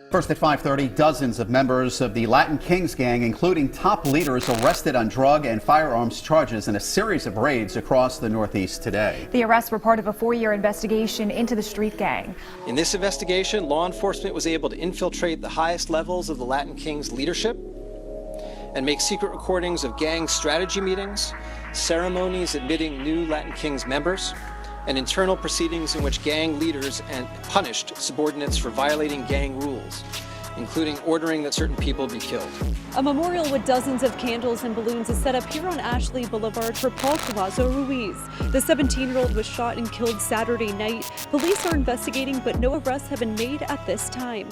First at 5:30, dozens of members of the Latin Kings gang, including top leaders, arrested on drug and firearms charges in a series of raids across the Northeast today. The arrests were part of a 4-year investigation into the street gang. In this investigation, law enforcement was able to infiltrate the highest levels of the Latin Kings leadership and make secret recordings of gang strategy meetings, ceremonies admitting new Latin Kings members, and internal proceedings in which gang leaders and punished subordinates for violating gang rules, including ordering that certain people be killed. A memorial with dozens of candles and balloons is set up here on Ashley Boulevard for Paul Cavazo Ruiz. The 17-year-old was shot and killed Saturday night. Police are investigating, but no arrests have been made at this time.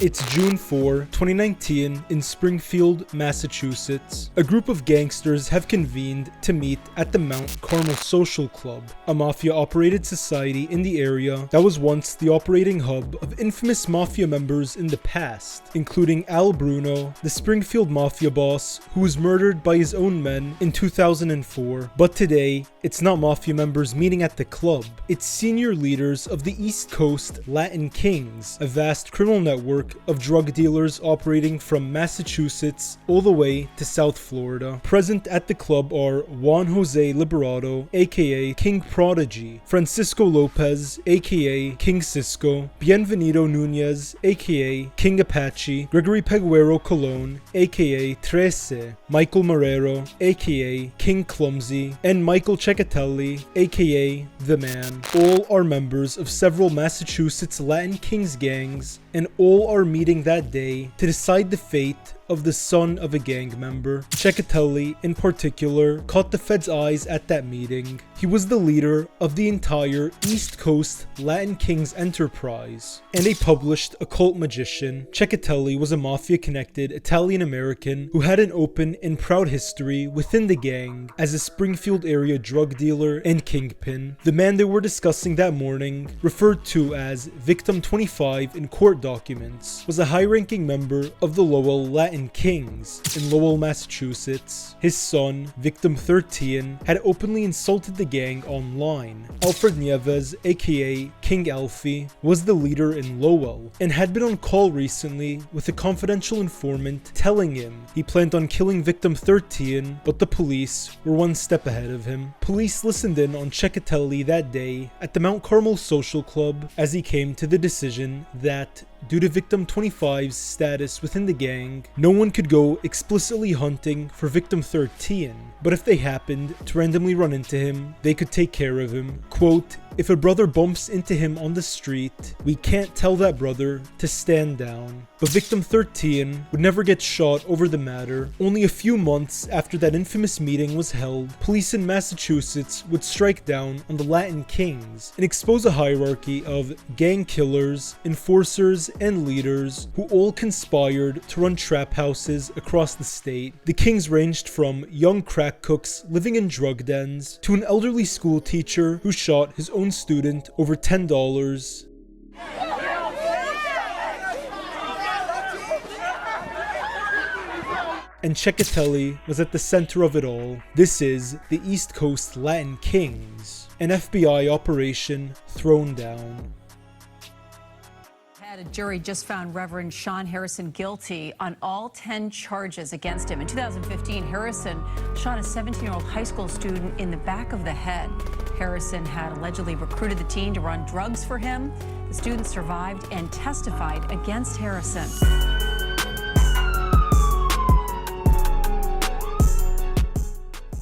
It's June 4, 2019 in Springfield, Massachusetts. A group of gangsters have convened to meet at the Mount Carmel Social Club, a mafia-operated society in the area that was once the operating hub of infamous mafia members in the past, including Bruno, the Springfield Mafia boss who was murdered by his own men in 2004. But today, it's not mafia members meeting at the club, it's senior leaders of the East Coast Latin Kings, a vast criminal network of drug dealers operating from Massachusetts all the way to South Florida. Present at the club are Juan Jose Liberato, aka King Prodigy, Francisco Lopez, aka King Cisco, Bienvenido Nunez, aka King Apache, Gregory Peguero Colon, aka Trece, Michael Marrero, aka King Clumsy, and Michael Cecchetelli, aka The Man. All are members of several Massachusetts Latin Kings gangs, and all are meeting that day to decide the fate of the son of a gang member. Cecchetelli, in particular, caught the Fed's eyes at that meeting. He was the leader of the entire East Coast Latin Kings enterprise, and a published occult magician. Cecchetelli was a mafia-connected Italian-American who had an open and proud history within the gang as a Springfield area drug dealer and kingpin. The man they were discussing that morning, referred to as Victim 25 in court documents, was a high-ranking member of the Lowell Latin Kings in Lowell, Massachusetts. His son, Victim 13, had openly insulted the gang online. Alfred Nieves, aka King Alfie, was the leader in Lowell and had been on call recently with a confidential informant telling him he planned on killing Victim 13, but the police were one step ahead of him. Police listened in on Cecchetelli that day at the Mount Carmel Social Club as he came to the decision that, due to Victim 25's status within the gang, no one could go explicitly hunting for Victim 13, but if they happened to randomly run into him, they could take care of him. Quote, "If a brother bumps into him on the street, we can't tell that brother to stand down." But Victim 13 would never get shot over the matter. Only a few months after that infamous meeting was held, police in Massachusetts would strike down on the Latin Kings and expose a hierarchy of gang killers, enforcers, and leaders who all conspired to run trap houses across the state. The Kings ranged from young crack cooks living in drug dens to an elderly school teacher who shot his own student over $10. And Cecchetelli was at the center of it all. This is the East Coast Latin Kings, an FBI operation thrown down. A jury just found Reverend Sean Harrison guilty on all 10 charges against him. In 2015, Harrison shot a 17-year-old high school student in the back of the head. Harrison had allegedly recruited the teen to run drugs for him. The student survived and testified against Harrison.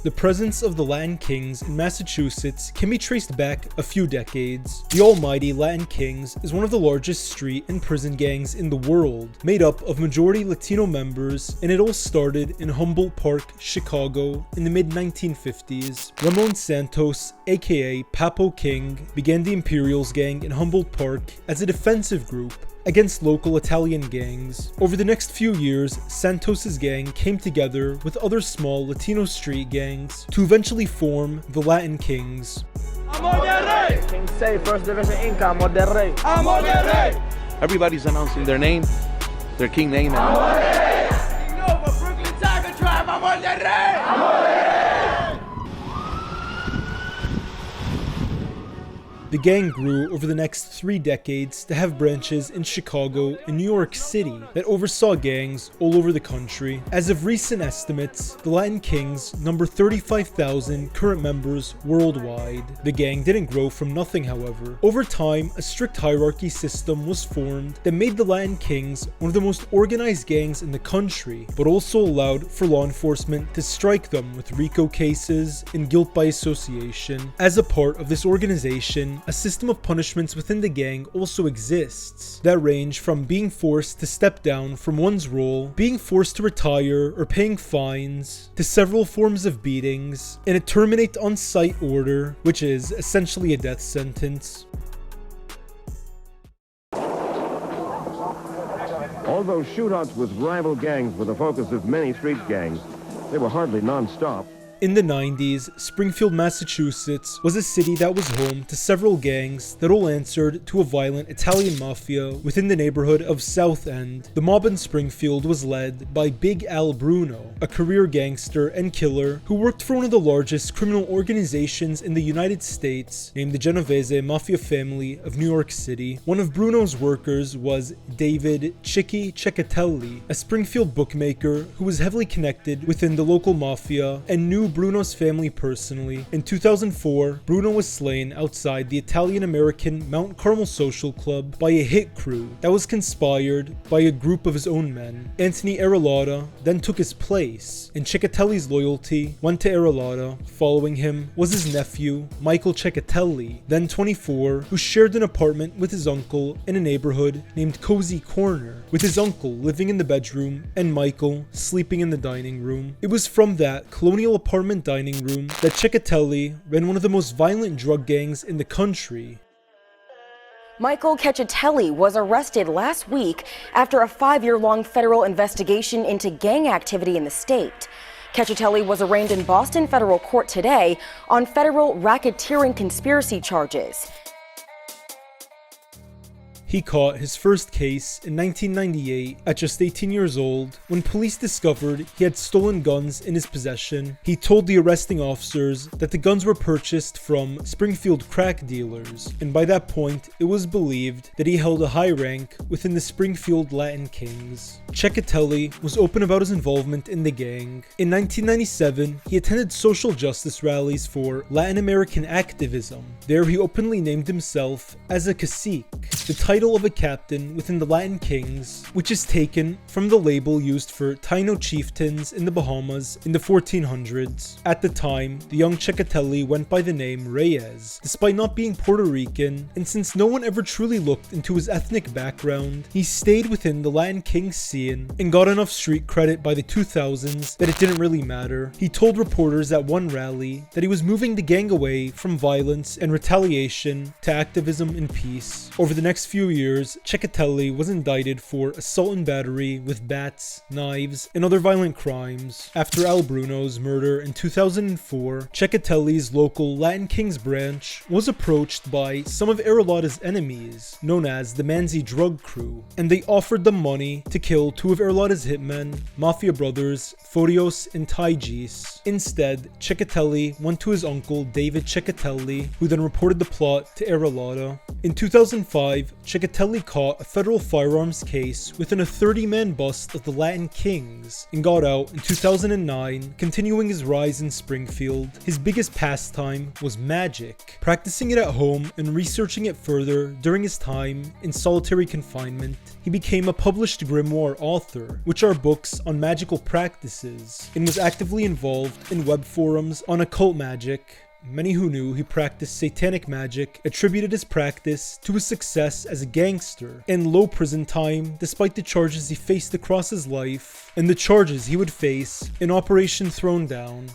The presence of the Latin Kings in Massachusetts can be traced back a few decades. The almighty Latin Kings is one of the largest street and prison gangs in the world, made up of majority Latino members, and it all started in Humboldt Park, Chicago in the mid-1950s. Ramon Santos, aka Papo King, began the Imperials gang in Humboldt Park as a defensive group against local Italian gangs. Over the next few years, Santos's gang came together with other small Latino street gangs to eventually form the Latin Kings. King say first division Inca, Amor del Rey. Amor del Rey. Everybody's announcing their name, their king name now. Amor del Rey. Nova, Brooklyn Tiger Tribe, Amor del Rey. Amor del Rey. The gang grew over the next 3 decades to have branches in Chicago and New York City that oversaw gangs all over the country. As of recent estimates, the Latin Kings number 35,000 current members worldwide. The gang didn't grow from nothing, however. Over time, a strict hierarchy system was formed that made the Latin Kings one of the most organized gangs in the country, but also allowed for law enforcement to strike them with RICO cases and guilt by association. As a part of this organization, a system of punishments within the gang also exists that range from being forced to step down from one's role, being forced to retire, or paying fines, to several forms of beatings, and a terminate on sight order, which is essentially a death sentence. Although shootouts with rival gangs were the focus of many street gangs, they were hardly non-stop. In the 90s, Springfield, Massachusetts was a city that was home to several gangs that all answered to a violent Italian mafia within the neighborhood of South End. The mob in Springfield was led by Big Al Bruno, a career gangster and killer who worked for one of the largest criminal organizations in the United States, named the Genovese Mafia family of New York City. One of Bruno's workers was David Cecchetelli, a Springfield bookmaker who was heavily connected within the local mafia and knew Bruno's family personally. In 2004, Bruno was slain outside the Italian-American Mount Carmel Social Club by a hit crew that was conspired by a group of his own men. Anthony Arellata then took his place, and Cecchetelli's loyalty went to Arellata. Following him was his nephew, Michael Cecchetelli, then 24, who shared an apartment with his uncle in a neighborhood named Cozy Corner, with his uncle living in the bedroom and Michael sleeping in the dining room. It was from that colonial apartment dining room that Cecchetelli ran one of the most violent drug gangs in the country. Michael Cecchetelli was arrested last week after a 5-year-long federal investigation into gang activity in the state. Cecchetelli was arraigned in Boston federal court today on federal racketeering conspiracy charges. He caught his first case in 1998 at just 18 years old when police discovered he had stolen guns in his possession. He told the arresting officers that the guns were purchased from Springfield crack dealers, and by that point it was believed that he held a high rank within the Springfield Latin Kings. Cecchetelli was open about his involvement in the gang. In 1997, he attended social justice rallies for Latin American activism. There he openly named himself as a cacique, the title of a captain within the Latin Kings, which is taken from the label used for Taino chieftains in the Bahamas in the 1400s. At the time, the young Cecchetelli went by the name Reyes, despite not being Puerto Rican, and since no one ever truly looked into his ethnic background, he stayed within the Latin Kings scene and got enough street credit by the 2000s that it didn't really matter. He told reporters at one rally that he was moving the gang away from violence and retaliation to activism and peace. Over the next few years, Cecchetelli was indicted for assault and battery with bats, knives, and other violent crimes. After Al Bruno's murder in 2004, Cecchetelli's local Latin Kings branch was approached by some of Arellata's enemies, known as the Manzi Drug Crew, and they offered them money to kill 2 of Arellata's hitmen, Mafia brothers Forios and Taigis. Instead, Cecchetelli went to his uncle David Cecchetelli, who then reported the plot to Arellata. In 2005, Cecchetelli caught a federal firearms case within a 30-man bust of the Latin Kings and got out in 2009, continuing his rise in Springfield. His biggest pastime was magic, practicing it at home and researching it further during his time in solitary confinement. He became a published grimoire author, which are books on magical practices, and was actively involved in web forums on occult magic. Many who knew he practiced satanic magic attributed his practice to his success as a gangster and low prison time despite the charges he faced across his life and the charges he would face in Operation Thrown Down.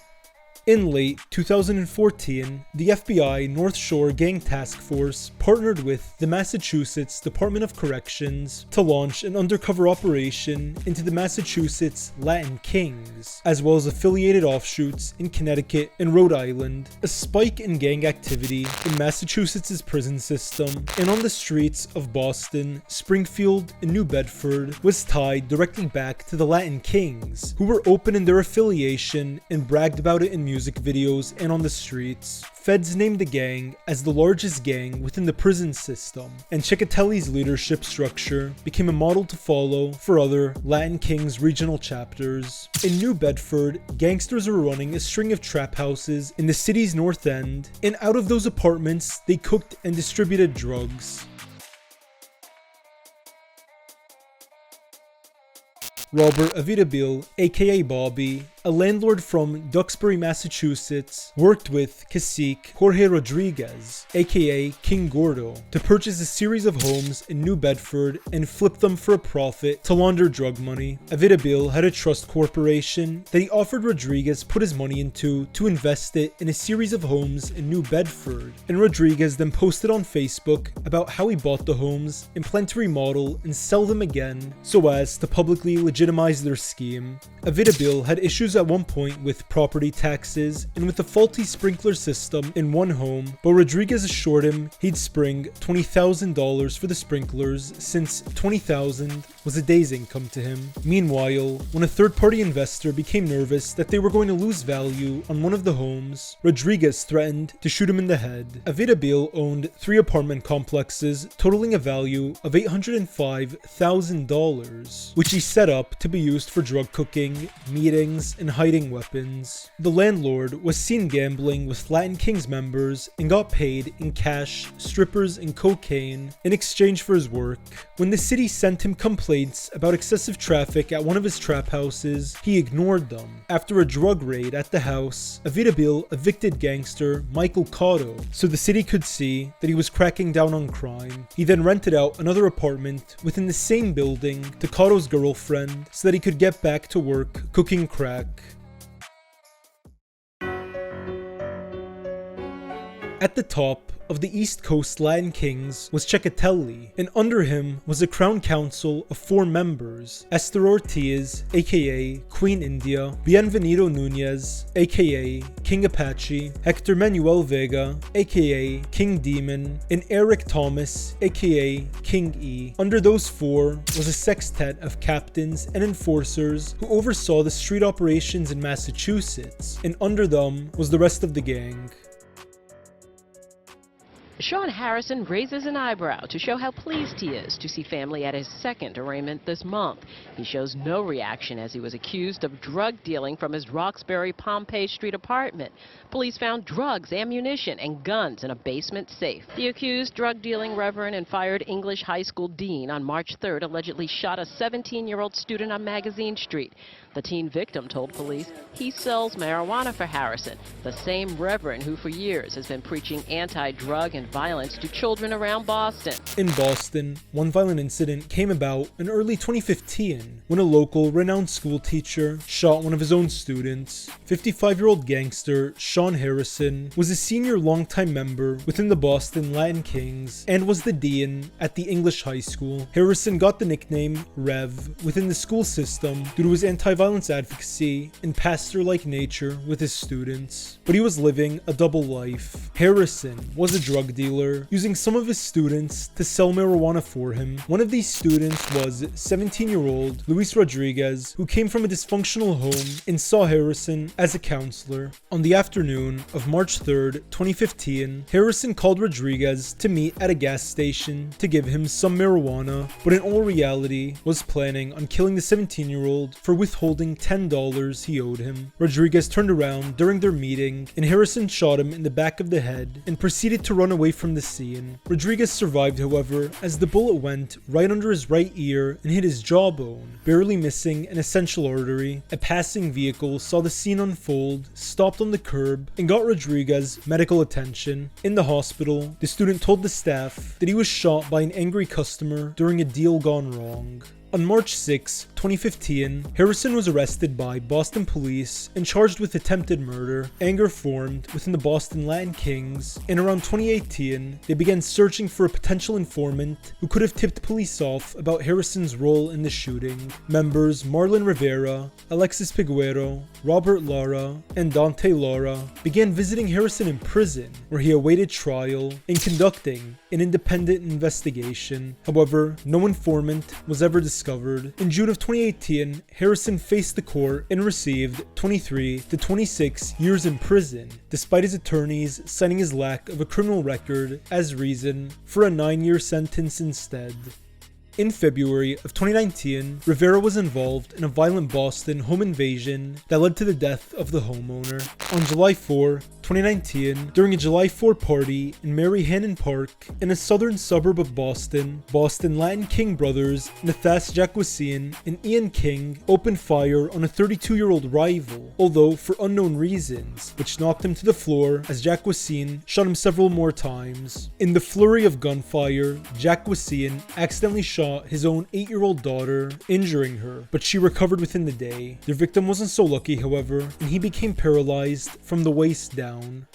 In late 2014, the FBI North Shore Gang Task Force partnered with the Massachusetts Department of Corrections to launch an undercover operation into the Massachusetts Latin Kings, as well as affiliated offshoots in Connecticut and Rhode Island. A spike in gang activity in Massachusetts' prison system and on the streets of Boston, Springfield, and New Bedford was tied directly back to the Latin Kings, who were open in their affiliation and bragged about it in music music videos and on the streets. Feds named the gang as the largest gang within the prison system, and Cecchetelli's leadership structure became a model to follow for other Latin Kings regional chapters. In New Bedford, gangsters were running a string of trap houses in the city's north end, and out of those apartments, they cooked and distributed drugs. Robert Avidabil, aka Bobby, a landlord from Duxbury, Massachusetts, worked with cacique Jorge Rodriguez, aka King Gordo, to purchase a series of homes in New Bedford and flip them for a profit to launder drug money. Avidabil had a trust corporation that he offered Rodriguez put his money into to invest it in a series of homes in New Bedford, and Rodriguez then posted on Facebook about how he bought the homes and planned to remodel and sell them again so as to publicly legitimize their scheme. Avidabil had issues at one point with property taxes and with a faulty sprinkler system in one home, but Rodriguez assured him he'd spring $20,000 for the sprinklers since $20,000 was a day's income to him. Meanwhile, when a third-party investor became nervous that they were going to lose value on one of the homes, Rodriguez threatened to shoot him in the head. Avidabil owned 3 apartment complexes totaling a value of $805,000, which he set up to be used for drug cooking, meetings, and hiding weapons. The landlord was seen gambling with Latin Kings members and got paid in cash, strippers, and cocaine in exchange for his work. When the city sent him complaints about excessive traffic at one of his trap houses, he ignored them. After a drug raid at the house, Avidabil evicted gangster Michael Cecchetelli so the city could see that he was cracking down on crime. He then rented out another apartment within the same building to Cecchetelli's girlfriend so that he could get back to work cooking crack. At the top of the East Coast Latin Kings was Cecchetelli, and under him was a crown council of 4 members: Esther Ortiz, aka Queen India, Bienvenido Nunez, aka King Apache, Hector Manuel Vega, aka King Demon, and Eric Thomas, aka King E. Under those 4 was a sextet of captains and enforcers who oversaw the street operations in Massachusetts, and under them was the rest of the gang. Sean Harrison raises an eyebrow to show how pleased he is to see family at his second arraignment this month. He shows no reaction as he was accused of drug dealing from his Roxbury Pompey Street apartment. Police found drugs, ammunition, and guns in a basement safe. The accused drug-dealing Reverend and fired English high school dean on March 3rd allegedly shot a 17-year-old student on Magazine Street. The teen victim told police he sells marijuana for Harrison, the same Reverend who for years has been preaching anti-drug and violence to children around Boston. In Boston, one violent incident came about in early 2015 when a local renowned school teacher shot one of his own students. 55-year-old gangster Sean Harrison was a senior longtime member within the Boston Latin Kings and was the dean at the English high school. Harrison got the nickname Rev within the school system due to his anti-violence advocacy and pastor-like nature with his students. But he was living a double life. Harrison was a drug dealer, using some of his students to sell marijuana for him. One of these students was 17-year-old Luis Rodriguez, who came from a dysfunctional home and saw Harrison as a counselor. On the afternoon of March 3rd, 2015, Harrison called Rodriguez to meet at a gas station to give him some marijuana, but in all reality was planning on killing the 17-year-old for withholding $10 he owed him. Rodriguez turned around during their meeting and Harrison shot him in the back of the head and proceeded to run away from the scene. Rodriguez survived, however, as the bullet went right under his right ear and hit his jawbone, barely missing an essential artery. A passing vehicle saw the scene unfold, stopped on the curb, and got Rodriguez medical attention. In the hospital, the student told the staff that he was shot by an angry customer during a deal gone wrong. On March 6, 2015, Harrison was arrested by Boston police and charged with attempted murder. Anger formed within the Boston Latin Kings, and around 2018, they began searching for a potential informant who could have tipped police off about Harrison's role in the shooting. Members Marlon Rivera, Alexis Piguero, Robert Lara, and Dante Lara began visiting Harrison in prison, where he awaited trial, and conducting an independent investigation. However, no informant was ever discovered. discovered. In June of 2018, Harrison faced the court and received 23 to 26 years in prison, despite his attorneys citing his lack of a criminal record as reason for a 9-year sentence instead. In February of 2019, Rivera was involved in a violent Boston home invasion that led to the death of the homeowner. On July 4, 2019, during a July 4 party in Mary Hannon Park in a southern suburb of Boston, Latin King brothers Nathas Jacquesin and Ian King opened fire on a 32-year-old rival, although for unknown reasons, which knocked him to the floor as Jacquesin shot him several more times. In the flurry of gunfire, Jacquesin accidentally shot his own 8-year-old daughter, injuring her, but she recovered within the day. Their victim wasn't so lucky, however, and he became paralyzed from the waist down.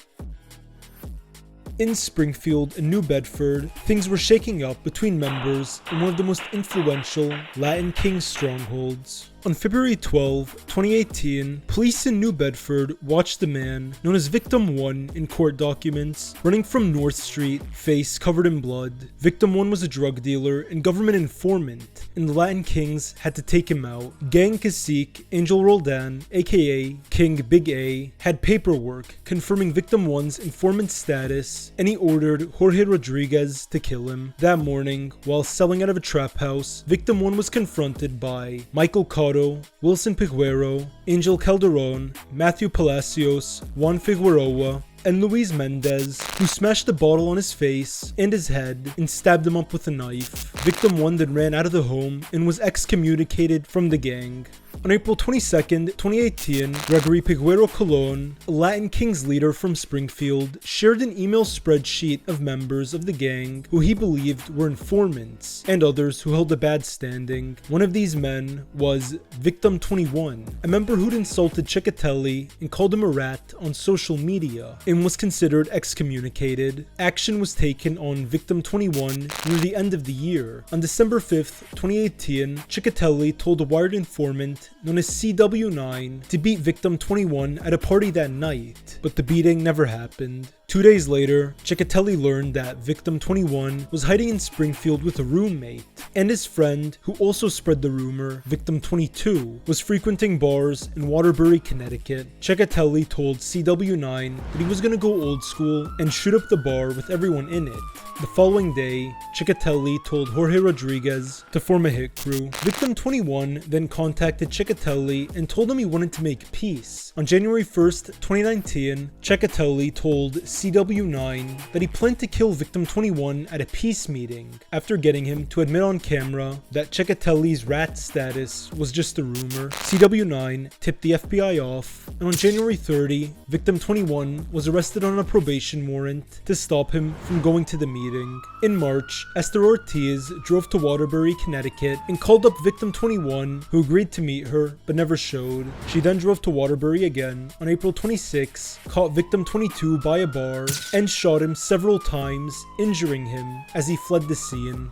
In Springfield and New Bedford, things were shaking up between members in one of the most influential Latin King strongholds. On February 12, 2018, police in New Bedford watched a man known as Victim 1 in court documents running from North Street, face covered in blood. Victim 1 was a drug dealer and government informant, and the Latin Kings had to take him out. Gang cacique Angel Roldan, aka King Big A, had paperwork confirming Victim 1's informant status, and he ordered Jorge Rodriguez to kill him. That morning, while selling out of a trap house, Victim 1 was confronted by Michael Cecchetelli, Wilson Piguero, Angel Calderon, Matthew Palacios, Juan Figueroa, and Luis Mendez, who smashed a bottle on his face and his head and stabbed him up with a knife. Victim 1 then ran out of the home and was excommunicated from the gang. On April 22, 2018, Gregory Piguero Colon, a Latin Kings leader from Springfield, shared an email spreadsheet of members of the gang who he believed were informants and others who held a bad standing. One of these men was Victim 21, a member who'd insulted Cecchetelli and called him a rat on social media and was considered excommunicated. Action was taken on Victim 21 near the end of the year. On December 5th, 2018, Cecchetelli told a wired informant known as CW9 to beat Victim 21 at a party that night, but the beating never happened. 2 days later, Cecchetelli learned that Victim 21 was hiding in Springfield with a roommate, and his friend, who also spread the rumor, Victim 22, was frequenting bars in Waterbury, Connecticut. Cecchetelli told CW9 that he was gonna go old school and shoot up the bar with everyone in it. The following day, Cecchetelli told Jorge Rodriguez to form a hit crew. Victim 21 then contacted Cecchetelli and told him he wanted to make peace. On January 1st, 2019, Cecchetelli told CW9 that he planned to kill Victim 21 at a peace meeting, after getting him to admit on camera that Cecchetelli's rat status was just a rumor. CW9 tipped the FBI off, and on January 30, Victim 21 was arrested on a probation warrant to stop him from going to the meeting. In March, Esther Ortiz drove to Waterbury, Connecticut and called up Victim 21, who agreed to meet her but never showed. She then drove to Waterbury again on April 26, caught Victim 22 by a bar, and shot him several times, injuring him as he fled the scene.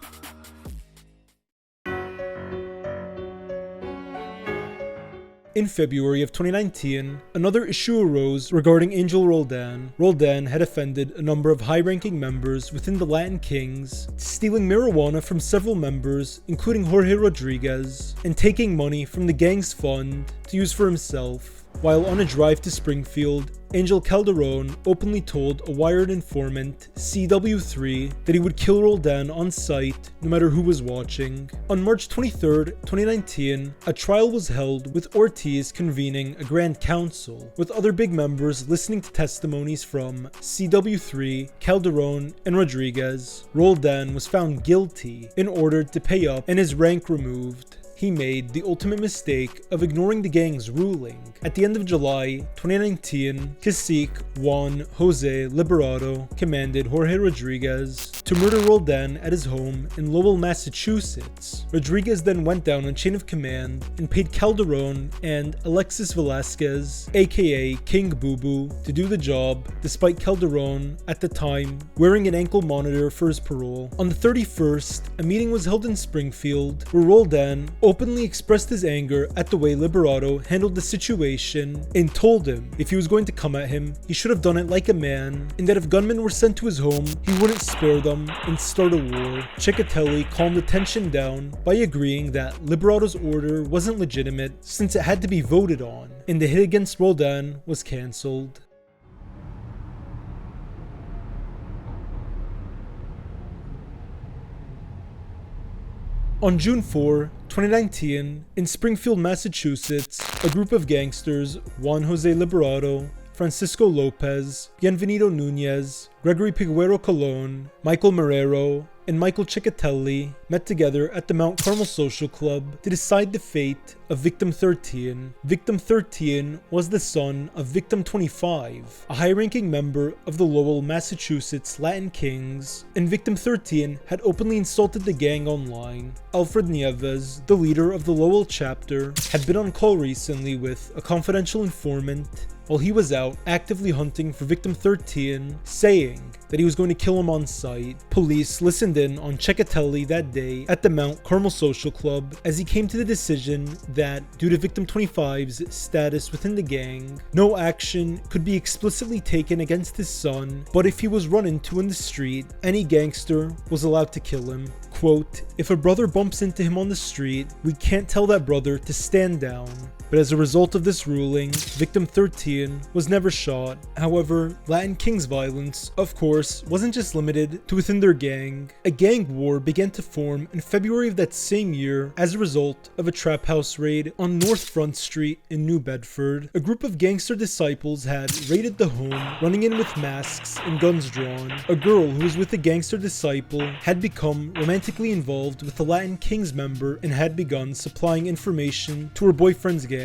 In February of 2019, another issue arose regarding Angel Roldan. Roldan had offended a number of high-ranking members within the Latin Kings, stealing marijuana from several members, including Jorge Rodriguez, and taking money from the gang's fund to use for himself. While on a drive to Springfield, Angel Calderon openly told a wired informant, CW3, that he would kill Roldan on sight no matter who was watching. On March 23, 2019, a trial was held with Ortiz convening a grand council, with other big members listening to testimonies from CW3, Calderon, and Rodriguez. Roldan was found guilty and ordered to pay up and his rank removed. He made the ultimate mistake of ignoring the gang's ruling. At the end of July 2019, Cacique Juan Jose Liberato commanded Jorge Rodriguez to murder Roldan at his home in Lowell, Massachusetts. Rodriguez then went down on chain of command and paid Calderon and Alexis Velasquez, aka King Boo Boo, to do the job, despite Calderon, at the time, wearing an ankle monitor for his parole. On the 31st, a meeting was held in Springfield where Roldan openly expressed his anger at the way Liberato handled the situation and told him if he was going to come at him, he should have done it like a man, and that if gunmen were sent to his home, he wouldn't spare them them and start a war, Cecchetelli calmed the tension down by agreeing that Liberato's order wasn't legitimate since it had to be voted on, and the hit against Roldan was cancelled. On June 4, 2019, in Springfield, Massachusetts, a group of gangsters, Juan Jose Liberato, Francisco Lopez, Bienvenido Nunez, Gregory Piguero Colon, Michael Marrero, and Michael Cecchetelli met together at the Mount Carmel Social Club to decide the fate of Victim 13. Victim 13 was the son of Victim 25, a high-ranking member of the Lowell, Massachusetts Latin Kings, and Victim 13 had openly insulted the gang online. Alfred Nieves, the leader of the Lowell chapter, had been on call recently with a confidential informant while he was out actively hunting for Victim 13, saying that he was going to kill him on sight. Police listened in on Cecchetelli that day at the Mount Carmel Social Club as he came to the decision that, due to Victim 25's status within the gang, no action could be explicitly taken against his son, but if he was run into in the street, any gangster was allowed to kill him. Quote, "If a brother bumps into him on the street, we can't tell that brother to stand down." But as a result of this ruling, Victim 13 was never shot. However, Latin Kings violence, of course, wasn't just limited to within their gang. A gang war began to form in February of that same year as a result of a trap house raid on North Front Street in New Bedford. A group of gangster disciples had raided the home, running in with masks and guns drawn. A girl who was with a gangster disciple had become romantically involved with a Latin Kings member and had begun supplying information to her boyfriend's gang.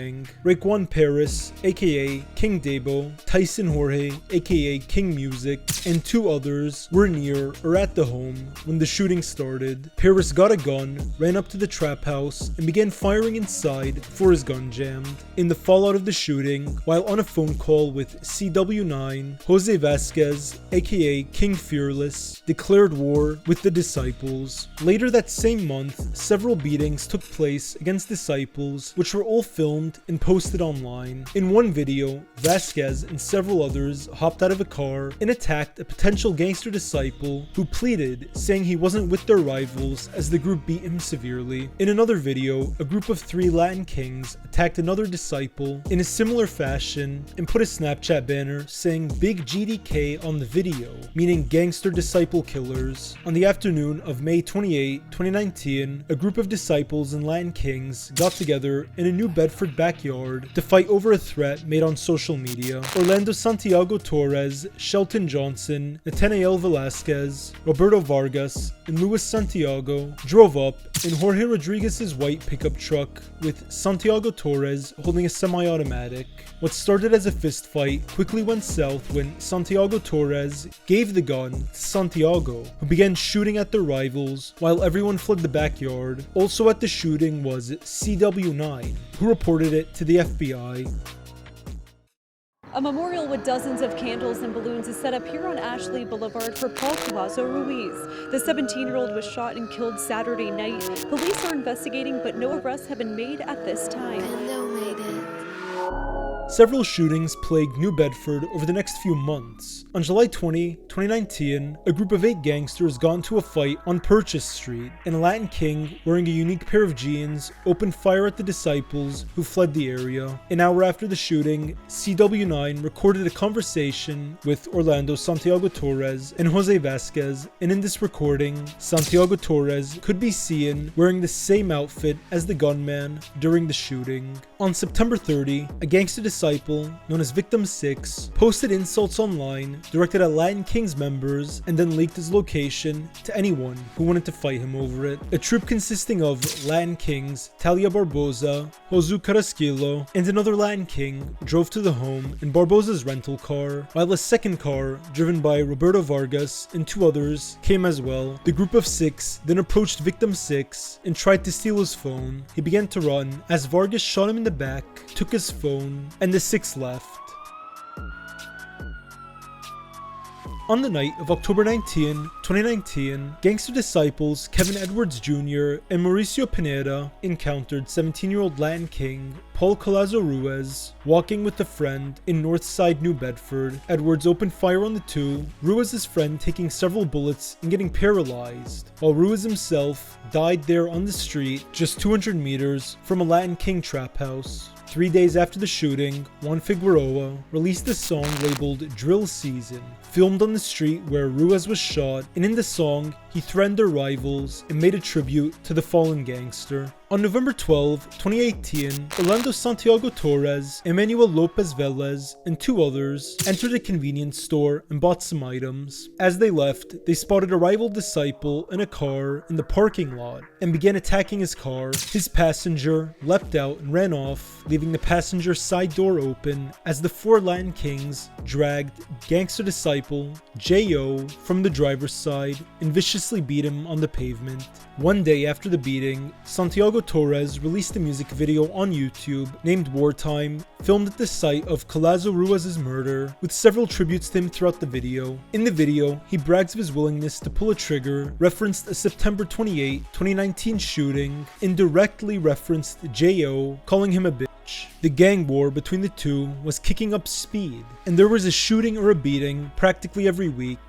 Raekwon Paris, aka King Debo, Tyson Jorge, aka King Music, and two others were near or at the home when the shooting started. Paris got a gun, ran up to the trap house, and began firing inside before his gun jammed. In the fallout of the shooting, while on a phone call with CW9, Jose Vasquez, aka King Fearless, declared war with the disciples. Later that same month, several beatings took place against disciples, which were all filmed and posted online. In one video, Vasquez and several others hopped out of a car and attacked a potential gangster disciple who pleaded, saying he wasn't with their rivals as the group beat him severely. In another video, a group of 3 Latin Kings attacked another disciple in a similar fashion and put a Snapchat banner saying Big GDK on the video, meaning gangster disciple killers. On the afternoon of May 28, 2019, a group of disciples and Latin Kings got together in a New Bedford backyard to fight over a threat made on social media. Orlando Santiago Torres, Shelton Johnson, Nathaniel Velasquez, Roberto Vargas, and Luis Santiago drove up in Jorge Rodriguez's white pickup truck with Santiago Torres holding a semi-automatic. What started as a fist fight quickly went south when Santiago Torres gave the gun to Santiago, who began shooting at their rivals while everyone fled the backyard. Also at the shooting was CW9, who reported it to the FBI. A memorial with dozens of candles and balloons is set up here on Ashley Boulevard for Paul Colazo Ruiz. The 17-year-old was shot and killed Saturday night. Police are investigating, but no arrests have been made at this time. Several shootings plagued New Bedford over the next few months. On July 20, 2019, a group of 8 gangsters got into a fight on Purchase Street, and a Latin King wearing a unique pair of jeans opened fire at the disciples who fled the area. An hour after the shooting, CW9 recorded a conversation with Orlando Santiago Torres and Jose Vasquez, and in this recording, Santiago Torres could be seen wearing the same outfit as the gunman during the shooting. On September 30, a gangster disciple known as Victim 6 posted insults online directed at Latin Kings members and then leaked his location to anyone who wanted to fight him over it. A troop consisting of Latin Kings Talia Barboza, Josu Carrasquillo, and another Latin King drove to the home in Barboza's rental car, while a second car driven by Roberto Vargas and 2 others came as well. The group of 6 then approached Victim 6 and tried to steal his phone. He began to run as Vargas shot him in the back, took his phone, and the 6 left. On the night of October 19, 2019, gangster disciples Kevin Edwards Jr. and Mauricio Pineda encountered 17-year-old Latin King Paul Collazo Ruiz walking with a friend in Northside, New Bedford. Edwards opened fire on the two, Ruiz's friend taking several bullets and getting paralyzed, while Ruiz himself died there on the street just 200 meters from a Latin King trap house. 3 days after the shooting, Juan Figueroa released a song labeled Drill Season, filmed on the street where Ruiz was shot, and in the song, he threatened their rivals and made a tribute to the fallen gangster. On November 12, 2018, Orlando Santiago Torres, Emmanuel Lopez Velez, and two others entered a convenience store and bought some items. As they left, they spotted a rival disciple in a car in the parking lot and began attacking his car. His passenger leapt out and ran off, leaving the passenger side door open as the four Latin Kings dragged gangster disciple J.O. from the driver's side and viciously beat him on the pavement. One day after the beating, Santiago Torres released a music video on YouTube named Wartime, filmed at the site of Collazo Ruiz's murder, with several tributes to him throughout the video. In the video, he brags of his willingness to pull a trigger, referenced a September 28, 2019 shooting, and directly referenced J.O., calling him a bitch. The gang war between the two was kicking up speed, and there was a shooting or a beating practically every week.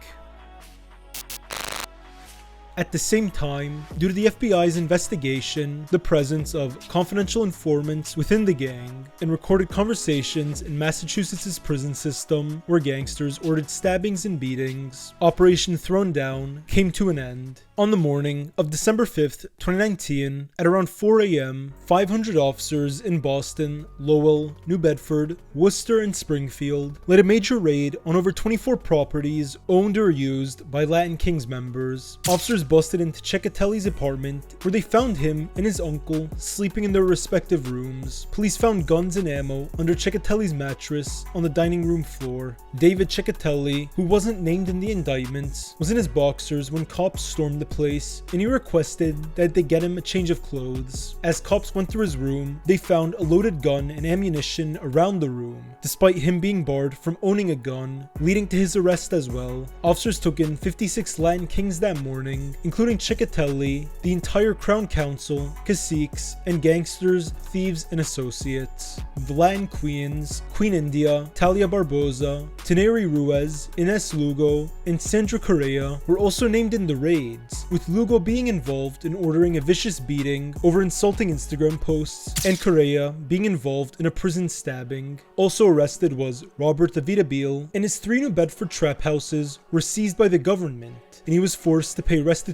At the same time, due to the FBI's investigation, the presence of confidential informants within the gang, and recorded conversations in Massachusetts' prison system where gangsters ordered stabbings and beatings, Operation Thrown Down came to an end. On the morning of December 5th, 2019, at around 4 a.m., 500 officers in Boston, Lowell, New Bedford, Worcester, and Springfield led a major raid on over 24 properties owned or used by Latin Kings members. Officers busted into Cecchetelli's apartment, where they found him and his uncle sleeping in their respective rooms. Police found guns and ammo under Cecchetelli's mattress on the dining room floor. David Cecchetelli, who wasn't named in the indictments, was in his boxers when cops stormed the place, and he requested that they get him a change of clothes. As cops went through his room, they found a loaded gun and ammunition around the room, despite him being barred from owning a gun, leading to his arrest as well. Officers took in 56 Latin Kings that morning, including Cecchetelli, the entire Crown Council, caciques, and gangsters, thieves, and associates. The Latin Queens, Queen India, Talia Barboza, Teneri Ruiz, Ines Lugo, and Sandra Correa were also named in the raids, with Lugo being involved in ordering a vicious beating over insulting Instagram posts, and Correa being involved in a prison stabbing. Also arrested was Robert Davidabil, and his 3 New Bedford trap houses were seized by the government, and he was forced to pay restitution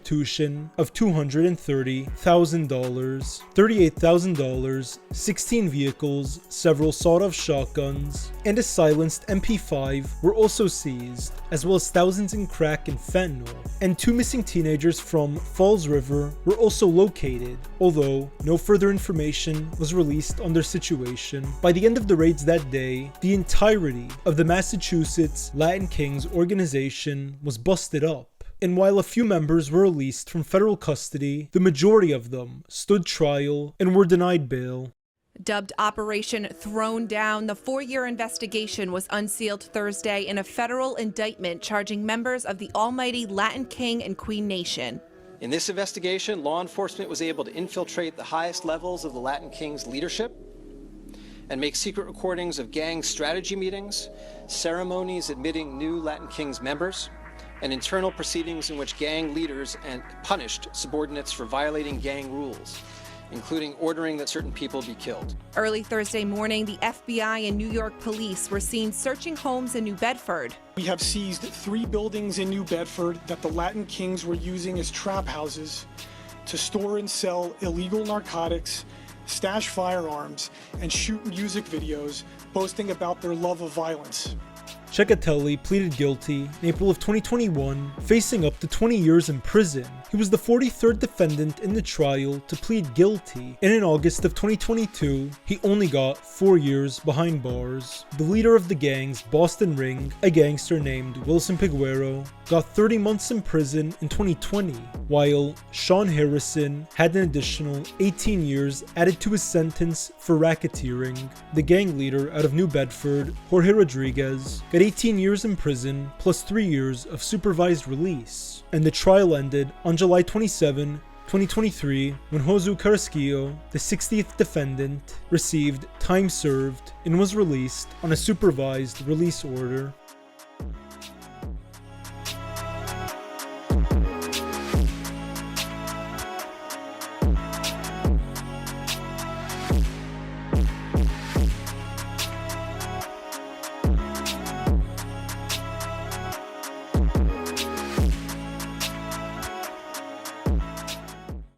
of $230,000, $38,000, 16 vehicles, several sawed-off shotguns, and a silenced MP5 were also seized, as well as thousands in crack and fentanyl. And 2 missing teenagers from Falls River were also located, although no further information was released on their situation. By the end of the raids that day, the entirety of the Massachusetts Latin Kings organization was busted up. And while a few members were released from federal custody, the majority of them stood trial and were denied bail. Dubbed Operation Thrown Down, the 4-year investigation was unsealed Thursday in a federal indictment charging members of the almighty Latin King and Queen Nation. In this investigation, law enforcement was able to infiltrate the highest levels of the Latin Kings leadership and make secret recordings of gang strategy meetings, ceremonies admitting new Latin Kings members, and internal proceedings in which gang leaders and punished subordinates for violating gang rules, including ordering that certain people be killed. Early Thursday morning, the FBI and New York police were seen searching homes in New Bedford. We have seized 3 buildings in New Bedford that the Latin Kings were using as trap houses to store and sell illegal narcotics, stash firearms, and shoot music videos boasting about their love of violence. Cecchetelli pleaded guilty in April of 2021, facing up to 20 years in prison. He was the 43rd defendant in the trial to plead guilty, and in August of 2022, he only got 4 years behind bars. The leader of the gang's Boston Ring, a gangster named Wilson Piguero, got 30 months in prison in 2020, while Sean Harrison had an additional 18 years added to his sentence for racketeering. The gang leader out of New Bedford, Jorge Rodriguez, got 18 years in prison plus 3 years of supervised release, and the trial ended on July 27, 2023, when Josu Carrasquillo, the 60th defendant, received time served and was released on a supervised release order.